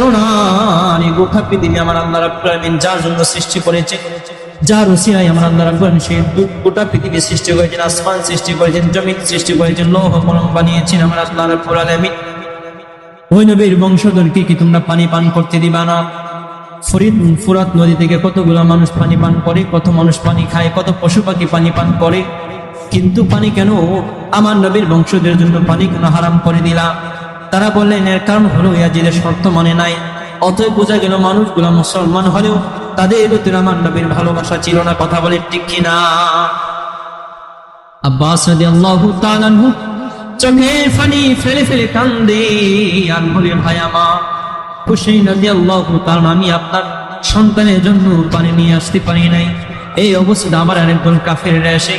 কেননা এই গোটা পৃথিবী আমার আল্লাহ রাব্বুল আলামিন যার জন্য সৃষ্টি করেছে, যার ওসিলায় আমার আল্লাহ রাব্বুল আলামিন সেই গোটা পৃথিবী সৃষ্টি করেছেন, আসমান সৃষ্টি করেছেন, জমিন সৃষ্টি করেছেন, লৌহ কলম বানিয়েছেন আমার আল্লাহ রাব্বুল আলামিন। ওই নবীর বংশধরকে কি তোমরা পানি পান করতে দিবা না? ফুরাত নদী থেকে কতগুলো মানুষ পানি পান করে, কত মানুষ পানি খায়, কত পশু পাখি পানি পান করে, কিন্তু পানি কেন আমার নবীর বংশধরের জন্য পানি কেন হারাম করে দিলা? তারা বললেন এর কারণ হলো ইয়াজিদের শর্ত মানে নাই। অতএব বোঝা গেল মানুষগুলো মুসলমান হলেও তাদের ভিতরে আমার নবীর ভালোবাসা ছিল না। কথা বলে ঠিক কিনা? আব্বাস রাদিয়াল্লাহু তাআলা আনহু চোখের পানি ফেলে ফেলে কান্দে আর বলে, ভাই আমার হুসাইন রাদিয়াল্লাহু তাআলা, আমি আপনার সন্তানের জন্য পানি নিয়ে আসতে পারি নাই। এই অবস্থায় আবার আরেকজন কাফেররা এসে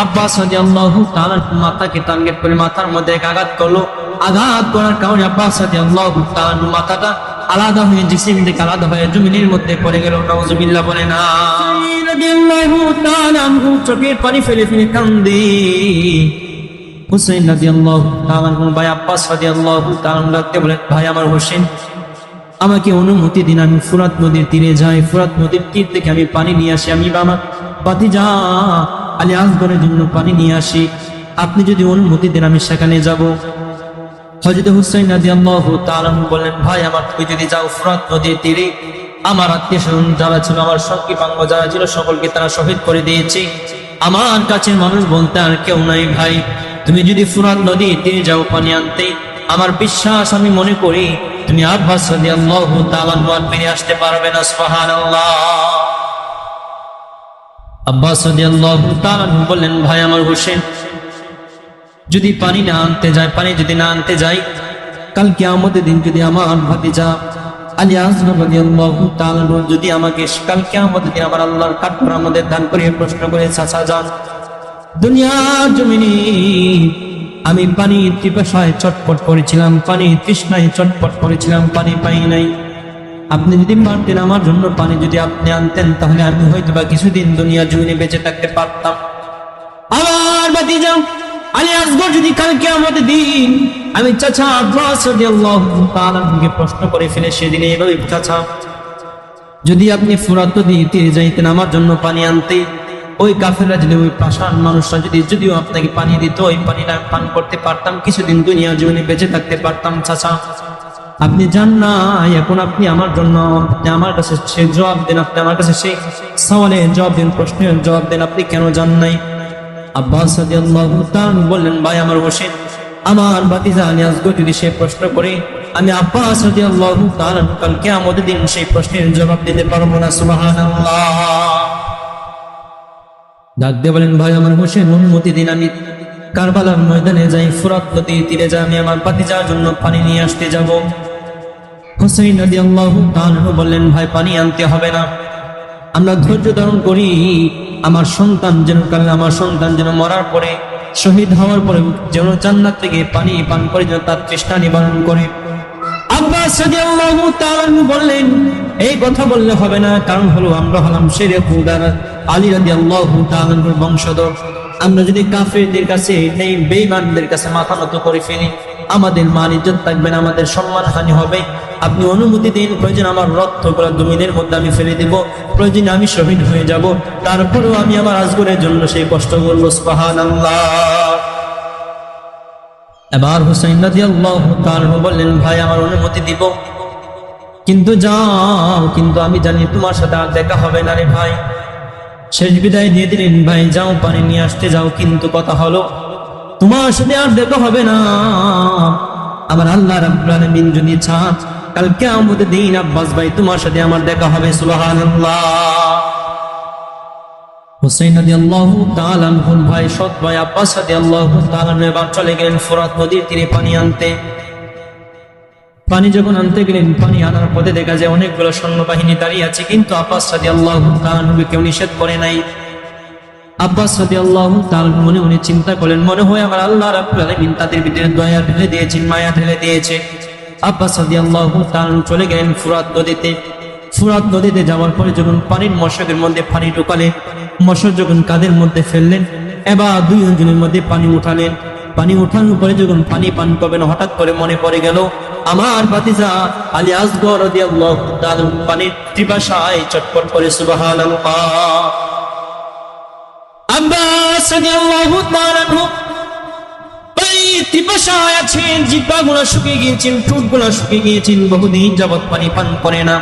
আব্বাস রাদিয়াল্লাহু তাআলা মাথাকে টার্গেট করে মাথার মধ্যে এক আঘাত করলো। আঘাত করার কারণে আব্বাস রাদিয়াল্লাহু তাআলা মাথাটা আলাদা হয়ে জিসিম থেকে আলাদা হয়ে জমিনের মধ্যে পড়ে গেল। নাউজুবিল্লাহ বলে না। রাদিয়াল্লাহু তাআলা চোখের পানি ফেলে ফেলে কান্দে। হুসাইন রাদিয়াল্লাহু তাআলা ভাই আব্বাস রাদিয়াল্লাহু তাআলা ডাকতে বলে, ভাই আমার হোসেন, আমাকে অনুমতি দিন, আমি ফুরাত নদীর তীরে যাই, ফুরাত নদীর তীর থেকে আমি পানি নিয়ে আসি, আমি আমার ভাতিজা আলী আসগরের জন্য পানি নিয়ে আসি। আপনি যদি অনুমতি দেন আমি সেখানে যাব। হযরত হুসাইন রাদিয়াল্লাহু তাআলা বললেন, ভাই আমার, তুমি যদি যাও ফুরাত নদীর তীরে, আমার আত্মীয়স্বজন যারা ছিল, আমার সঙ্গী পাঙ্গ যারা ছিল, সকলকে তারা শহীদ করে দিয়েছে, আমার কাছের মানুষ বলতে আর কেউ নাই। ভাই তুমি যদি ফুরাত নদীর তীরে যাও পানি আনতে, আমার বিশ্বাস, আমি মনে করি তুমি আব্বাস রাদিয়াল্লাহু তাআলা আর ফিরে আসতে পারবে না। সুবহানাল্লাহ। আব্বাস রাদিয়াল্লাহু তাআলা বললেন, ভাই আমার হোসেন, যদি পানি না আনতে যায়, পানি যদি না আনতে যাই, কাল কিয়ামতের দিন যদি আমার ভাতিজা আলী আসগর রাদিয়াল্লাহু তাআলা যদি আমাকে কাল কিয়ামতের দিন আমার আল্লাহর কাঠগড়ার আমাদের দান করে প্রশ্ন করে, চাচা যান, দুনিয়ার জমিনে আমি পানির পিপাসায় চটপট করেছিলাম, পানির তৃষ্ণায় চটপট করেছিলাম, পানি পাই নাই। আপনি যদি পারতেন আমার জন্য পানি যদি আপনি আনতেন, তাহলে আমি হয়তো বা কিছুদিন দুনিয়ার জমিনে বেঁচে থাকতে পারতাম। আমার ভাতিজা আলী আসগর যদি কাল কিয়ামতের দিন আমি চাচা আব্বাস রাদিয়াল্লাহু তাআলাকে প্রশ্ন করে ফেলে সেদিন এইভাবে, চাচা যদি আপনি ফুরাত নদীর তীরে যাইতেন আমার জন্য পানি আনতে, ওই কাফেররা যদি, ওই পাষাণ মানুষরা যদিও আপনাকে পানি দিত, ওই পানিটা পান করতে পারতাম, কিছুদিন দুনিয়ার জীবনে বেঁচে থাকতে পারতাম। চাচা আপনি জান না, এখন আপনি আমার জন্য আমার কাছে সে জবাব দেন, আপনি আমার কাছে সেই সওয়ালের জবাব দেন, প্রশ্নের জবাব দেন, আপনি কেন জান নাই? আব্বাস রাদিয়াল্লাহু তাআলা বললেন, ভাই আমার হোসেন, আমার ভাতিজা আলী আসগর যদি সে প্রশ্ন করে, আমি আব্বাস রাদিয়াল্লাহু তাআলা কাল কিয়ামতের দিন সেই প্রশ্নের জবাব দিতে পারবো না। সুবহানাল্লাহ। ডাক দিয়ে বলেন, ভাই আমার হোসেন, অনুমতি দিন, আমি কারবালার ময়দানে যাই, ফুরাত নদীর তীরে যাই, আমি আমার ভাতিজার জন্য পানি নিয়ে আসতে যাব। হুসাইন রাদিয়াল্লাহু তাআলা বললেন, ভাই পানি আনতে হবে না, আমরা ধৈর্য ধারণ করি, আমার সন্তান যেন মরার পরে, শহীদ হওয়ার পরে যেন জান্নাত থেকে পানি পান করে যেন তার তৃষ্ণা নিবারণ করে। আব্বাস রাদিয়াল্লাহু তাআলা বললেন, এই কথা বললে হবে না, কারণ হলো আমরা হলাম শেরে খুদার আলী রাদিয়াল্লাহু তাআলার বংশধর। আমরা যদি কাফেরদের কাছে, নেই বেঈমানদের কাছে মাথা নত করে ফেলি, আমাদের মান ইজ্জত থাকবে না, আমাদের সম্মান হানি হবে। আপনি অনুমতি দিন, প্রয়োজন আমার রক্তগুলো জমিনের মধ্যে আমি ফেলে দেব, প্রয়োজন আমি শহীদ হয়ে যাব, তারপরেও আমি আমার আসগরের জন্য সেই কষ্ট করবো। সুবহানাল্লাহ। এবার হুসাইন রাদিয়াল্লাহু তাআলা বললেন, ভাই আমার অনুমতি দিব, কিন্তু যাও, কিন্তু আমি জানি তোমার সাথে আর দেখা হবে না রে ভাই। শেষ বিদায় দিয়ে দিলেন, ভাই যাও পানি নিয়ে আসতে যাও, কিন্তু কথা হলো তোমার সাথে আর দেখা হবে না। আমার আল্লাহ রাব্বুল আলামিন যদি চান, কাল কিয়ামতের দিন আব্বাস ভাই তোমার সাথে আমার দেখা হবে। সুবহানাল্লাহ। হুসাইন রাদিয়াল্লাহু তাআলা ভাই, সৎ ভাই আব্বাস রাদিয়াল্লাহু তাআলা এবার চলে গেলেন ফুরাত নদীর তীরে পানি আনতে। পানি যখন আনতে গেলেন, পানি আনার পথে দেখা যায় অনেকগুলো সৈন্যবাহিনী দাঁড়িয়ে আছে, কিন্তু আব্বাস রাদিয়াল্লাহু তাআলা কেউ নিষেধ করে নাই। আব্বাস রাদিয়াল্লাহু তাআলা মনে মনে চিন্তা করলেন, মনে হয় আমার আল্লাহ রাব্বুল আলামিন তাদের ভিতরে দয়া ঢেলে দিয়েছেন, মায়া ঢেলে দিয়েছে। আব্বাস রাদিয়াল্লাহু তাআলা চলে গেলেন ফুরাত নদীতে। ফুরাত নদীতে যাওয়ার পরে যখন পানির মশকের মধ্যে পানি ঢুকালেন, মশক যখন কাদের মধ্যে ফেললেন, এবার দুইজনের মধ্যে পানি উঠালেন। পানি উঠানোর পরে যখন পানি পান করবেন, হঠাৎ করে মনে পড়ে গেল আমার ভাতিজা আলী আসগর রাদিয়াল্লাহু তাআলা পানির পিপাসায় চটপট করে সুবহানাল্লাহ। আব্বাস রাদিয়াল্লাহু তাআলা পিপাসায় আছেন, জিহ্বাগুলো শুকিয়ে গিয়েছেন, ঠোঁটগুলো শুকিয়ে গিয়েছেন, বহুদিন যাবৎ পানি পান করে না।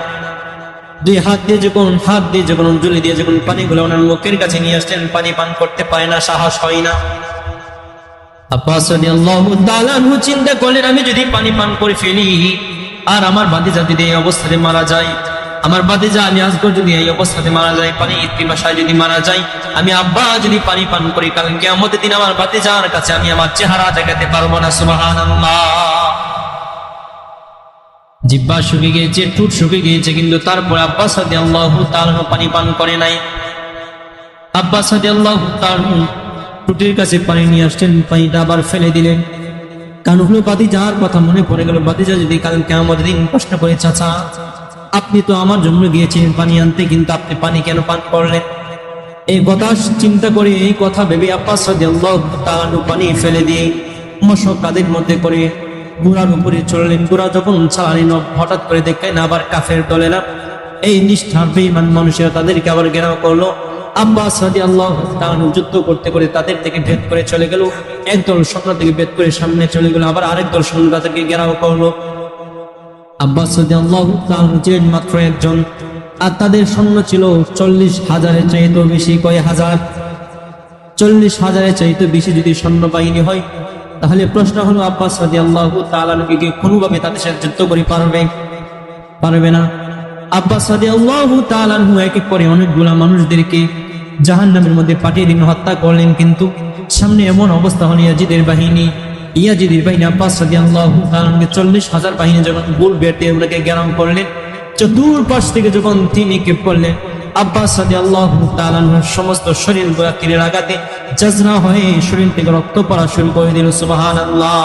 দুই হাত দিয়ে যখন অঞ্জলি দিয়ে যখন পানিগুলো ওনার মুখের কাছে নিয়ে আসলেন, পানি পান করতে পারে না, সাহস হয় না। আব্বাস রাদিয়াল্লাহু তাআলা চিন্তা করলেন, আমি যদি পানি পান করে ফেলি আর আমার ভাতিজা যদি এই অবস্থাতে মারা যায়, আমার ভাতিজা আলী আসগর যদি এই অবস্থাতে মারা যায়, পানি পিপাসায় যদি মারা যায়, আমি আব্বা যদি পানি পান করি, কাল কিয়ামতের দিন আমার ভাতিজার কাছে আমি আমার চেহারা দেখাতে পারবো না। সুবহানাল্লাহ। জিহ্বা শুকিয়ে গিয়েছে, ঠোঁট শুকিয়ে গিয়েছে, কিন্তু তারপর আব্বাস রাদিয়াল্লাহু তাআলা পানি পান করে নাই। আব্বাস রাদিয়াল্লাহু তাআলা ঠোঁটের কাছে পানি নিয়ে আসলেন, পানিটা আবার ফেলে দিলেন। কারণ হলো ভাতিজার কথা মনে পড়ে গেল। ভাতিজা যদি কাল কিয়ামতের দিন প্রশ্ন করে, চাচা আপনি তো আমার জন্য গিয়েছিলেন পানি আনতে, কিন্তু আপনি পানি কেন পান করলেন? এই কথা চিন্তা করে, এই কথা ভেবে আব্বাস রাদিয়াল্লাহু তাআলা পানি ফেলে দিয়ে মশক কাঁধের মধ্যে করে ঘোড়ার উপরে চললেন। ঘোড়া যখন চালালেন, হঠাৎ করে দেখলেন আবার কাফের দলেরা, এই নিষ্ঠার বেঈমান মানুষেরা তাদেরকে আবার ঘেরাও করলো। আব্বাস রাদিয়াল্লাহু তাআলা যুদ্ধ করতে করে তাদের থেকে ভেদ করে চলে গেল। একদল সৈন্য থেকে ভেদ করে সামনে চলে গেল, আবার আরেক দল সৈন্য তাদেরকে ঘেরাও করলো। আব্বাস রাদিয়াল্লাহু তাআলা ছিলেন মাত্র একজন, আর তাদের সৈন্য ছিল 40,000-এর চাইতেও বেশি। কয় হাজার? 40,000-এর চাইতে বেশি যদি সৈন্য বাহিনী হয়, তাহলে প্রশ্ন হলো আব্বাস রাদিয়াল্লাহু তাআলা কি কোনোভাবে তাদের সাথে যুদ্ধ করে পারবে না। আব্বাস রাদিয়াল্লাহু তাআলা এক এক করে অনেকগুলা মানুষদেরকে জাহান্নামের মধ্যে পাঠিয়ে দিন, হত্যা করলেন। কিন্তু সামনে এমন অবস্থা হলো ইয়াজিদের বাহিনী আব্বাস রাদিয়াল্লাহু তাআলা 40,000 বাহিনী যখন গোল বেটে ওনাকে ঘেরাও করলেন, চতুর্পাশ থেকে যখন তিনি নিক্ষেপ করলেন, আব্বাস রাদিয়াল্লাহু তাআলা সমস্ত শরীর গোড়া তীরের আঘাতে জজরা হয়ে শরীর থেকে রক্ত পড়া শুরু করে দিল। সুবহানাল্লাহ।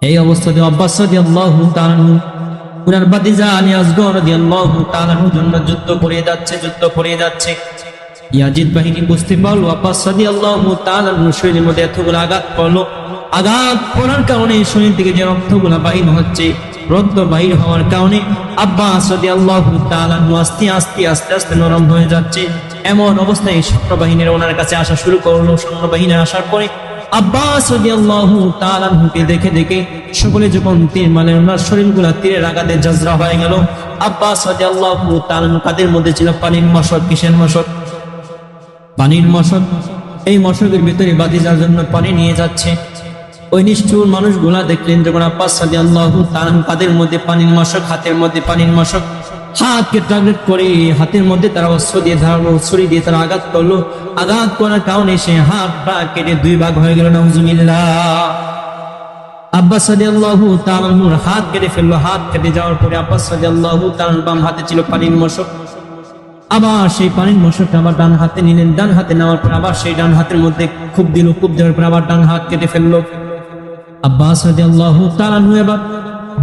এই অবস্থাতে আব্বাস রাদিয়াল্লাহু তাআলা উনার ভাতিজা আলী আসগর রাদিয়াল্লাহু তাআলার জন্য যুদ্ধ করে যাচ্ছে। ইয়াজিদ বাহিনী বুঝতে পারলো আব্বাস রাদিয়াল্লাহু তাআলার শরীরের মধ্যে এতগুলো আঘাত পড়লো। আঘাত পড়ার কারণে শরীর থেকে যে রক্তগুলা বাহির হচ্ছে, রক্ত বাহির হওয়ার কারণে আব্বাস রাদিয়াল্লাহু তাআলা আস্তে আস্তে নরম হয়ে যাচ্ছে। এমন অবস্থায় সৈন্যবাহিনীর ওনার কাছে আসা শুরু করলো। সৈন্যবাহিনী আসার পরে আব্বাস রাদিয়াল্লাহু তাআলা দেখে সকলে যখন তীর মারলেন, ওনার শরীরগুলা তীরের আঘাতে জজরা হয়ে গেল। আব্বাস রাদিয়াল্লাহু তাআলা কাদের মধ্যে ছিল পানির মশক। কিসের মশক? পানির মশক। এই মশকের ভিতরে ভাতিজার জন্য পানি নিয়ে যাচ্ছে। ওই নিষ্ঠুর মানুষগুলা দেখলেন যখন আব্বাস রাদিয়াল্লাহু তাআলা কাদের মধ্যে পানির মশক, হাতের মধ্যে পানির মশক, হাতকে টার্গেট করে হাতের মধ্যে তারা অস্ত্র দিয়ে ধারালো, ছুরি দিয়ে তারা আঘাত করলো। আঘাত করার কারণে সে হাতটা কেটে 2 ভাগ হয়ে গেল। নাউজুবিল্লাহ। আব্বাস রাদিয়াল্লাহু তাআলা হাত কেটে ফেললো। হাত কেটে যাওয়ার পরে আব্বাস রাদিয়াল্লাহু তাআলা বাম হাতে ছিল পানির মশক, আবার সেই পানির মশকটা আবার ডান হাতে নিলেন। ডান হাতে নেওয়ার পর আবার সেই ডান হাতের মধ্যে খুব দিল, খুব দেওয়ার পর আবার ডান হাত কেটে ফেললো। আব্বাস রাদিয়াল্লাহু তাআলা এবার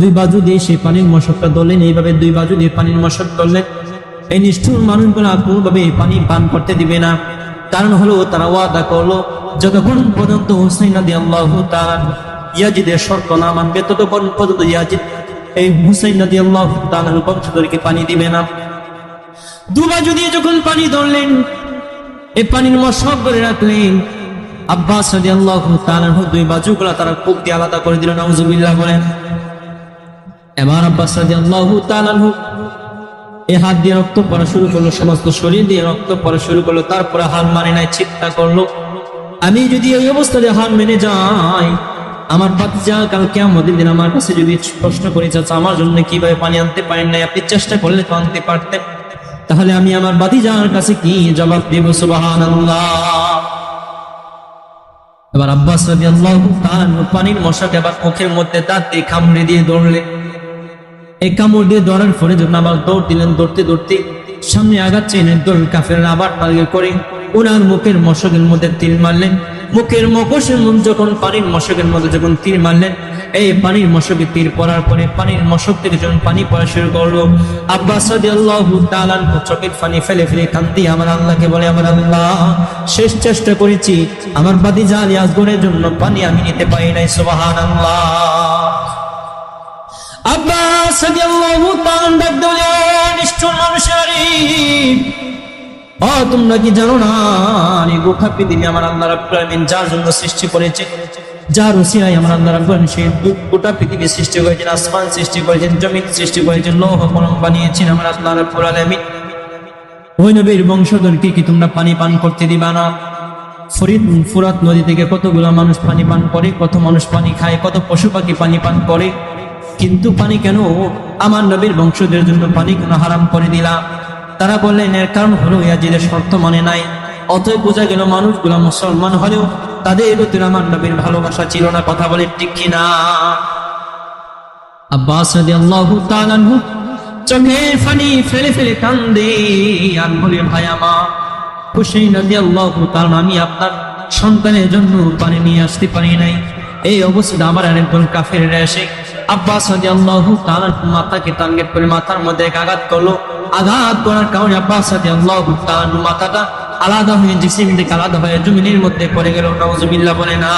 2 বাজু দিয়ে সেই পানির মশকটা ধরলেন। এইভাবে 2 বাজু দিয়ে পানির মশক ধরলেন। এই নিষ্ঠুর মানুষগুলো কোনোভাবে পানি পান করতে দিবে না। কারণ হলো তারা ওয়াদা করলো যতক্ষণ পর্যন্ত হুসাইন রাদিয়াল্লাহু তাআলা ইয়াজিদের শর্ত না মানবে, ততক্ষণ পর্যন্ত ইয়াজিদ এই হুসাইন রাদিয়াল্লাহু তাআলার বংশধরকে পানি দিবে না। 2 বাজু দিয়ে যখন পানি ধরলেন, এই পানির মশক ধরে রাখলেন। আব্বাস রাদিয়াল্লাহু তাআলা 2 বাজুগুলা তারা কুক দিয়ে আলাদা করে দিল। নাউজুবিল্লাহ বলেন। এবার আব্বাস রাদিয়াল্লাহু তাআলা এই হাত দিয়ে রক্ত পড়া শুরু করলো, সমস্ত শরীর দিয়ে রক্ত পড়া শুরু করলো। তারপরে হার মানে নাই, চিন্তা করলো আমি যদি এই অবস্থায় হার মেনে যাই, আমার ভাতিজা কাল কিয়ামতের দিন আমার কাছে যদি প্রশ্ন করে, চাচা আমার জন্য কিভাবে পানি আনতে পারেন নাই, আপনি চেষ্টা করলে তো আনতে পারতেন, তাহলে আমি আমার ভাতিজার কাছে কি জবাব দেব? সুবহানাল্লাহ। এবার আব্বাস রাদিয়াল্লাহু তাআলা পানির মশক এবার মুখের মধ্যে দাঁত দিয়ে কামড়ে দিয়ে দৌড়লেন। এই কামড় দিয়ে ধরার পরে যখন আবার দৌড় দিলেন, দৌড়তে সামনে আগাচ্ছেন, একদল কাফেররা আবার টার্গেট করে ওনার মুখের মশকের মধ্যে তীর মারলেন। মুখের মকশের মধ্যে যখন পানির মশকের মধ্যে যখন তীর মারলেন, এই পানির মশকে তীর পড়ার পরে পানির মশক থেকে যখন পানি পড়া শুরু করলো, আব্বাস রাদিয়াল্লাহু তাআলা চোখের পানি ফেলে ফেলে কাঁদতে আমার আল্লাহকে বলে, আমার আল্লাহ, শেষ চেষ্টা করেছি, আমার ভাতিজা আলী আসগরের জন্য পানি আমি নিতে পারি নাই। সুবহানাল্লাহ। আব্বাস রাদিয়াল্লাহু তাআলা ডাক দিলেন, নিষ্ঠুর মানুষেরা, ও তোমরা কি জানো না এই গোটা পৃথিবী আমার আল্লাহ রাব্বুল আলামিন যার জন্য সৃষ্টি করেছে, যার ওসিলায় আমার আল্লাহ রাব্বুল আলামিন সেই গোটা পৃথিবী সৃষ্টি করেছেন, আসমান সৃষ্টি করেছেন, জমিন সৃষ্টি করেছেন, লৌহ কলম বানিয়েছেন আমার আল্লাহ রাব্বুল আলামিন। ওই নবীর বংশধরকে কি তোমরা পানি পান করতে দিবা না? ফুরাত নদী থেকে কতগুলো মানুষ পানি পান করে, কত মানুষ পানি খায়, কত পশু পাখি পানি পান করে, কিন্তু পানি কেন আমার নবীর বংশধরের জন্য পানি কেন হারাম করে দিলা? তারা বললেন এর কারণ হলো ইয়াজিদের শর্ত মানে নাই। অতএব বোঝা গেল মানুষগুলো মুসলমান হলেও তাদের প্রতি আমার নবীর ভালোবাসা ছিল না। কথা বলে ঠিক কিনা? আব্বাস রাদিয়াল্লাহু তাআলা আনহু চোখের পানি ফেলে ফেলে কান্দে আর বলে, ভাই আমার হুসাইন রাদিয়াল্লাহু তাআলা, আমি আপনার সন্তানের জন্য পানি নিয়ে আসতে পারি নাই। এই অবস্থায় আবার আরেকজন কাফেররা এসে আব্বাস রাদিয়াল্লাহু তাআলার মাথাকে টার্গেট করে মাথার মধ্যে আঘাত করলো। আঘাত করার কারণে আব্বাস রাদিয়াল্লাহু তাআলার মাথাটা আলাদা হয়ে জিসিম থেকে আলাদা হয়ে জমিনের মধ্যে পড়ে গেল। নাউজুবিল্লাহ বলে না।